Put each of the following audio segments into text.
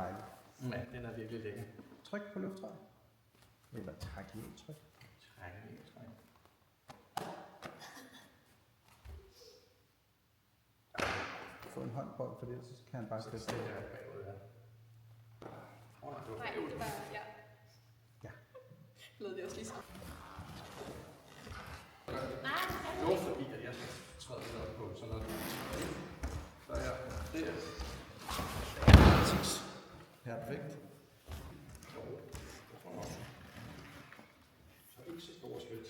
dejligt. Ja, den er virkelig lækker. Tryk på luftrøret. Eller træk i tryk. Træk i, træk. Få en håndbold for det, så kan han bare sætte det. Jeg bagud, ja. Nej, det var, ja. Ja. Lød det også lige så. Nej, det var fordi, at jeg træder lidt op på sådan noget. Så er jeg der. Perfekt. Så ikke så store skridt.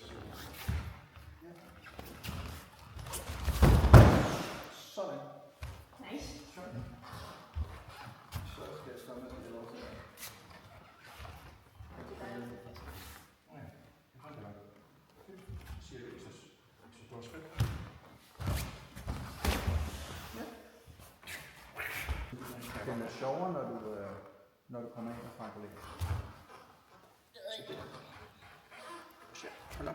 Sådan. Nice. Så skal jeg stoppe med at spille over til dig. Siger det ikke så store skridt. Den er sjovere, når du kommer ind og franker lidt. Hold op.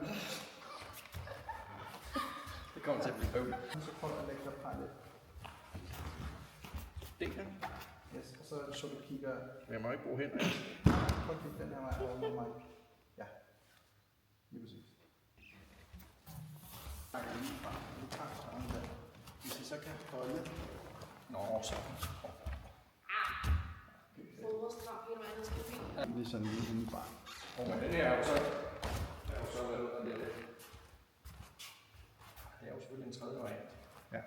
Det kommer til at blive bøvl. Så prøv at lægge dig fra lidt. Det her. Yes, og så du kigger. Jeg må ikke bruge hænder. Prøv at kigge den her vej over mod mig. Ja, lige præcis. Trækker lige fra. Du tager sådan der. Hvis I så kan holde. Nå, så. Fodrestrap hele vejen ned til bilen. Lige sådan lige inde i barn. Men det her er jo så... Det er jo selvfølgelig en tredje variant. Ja.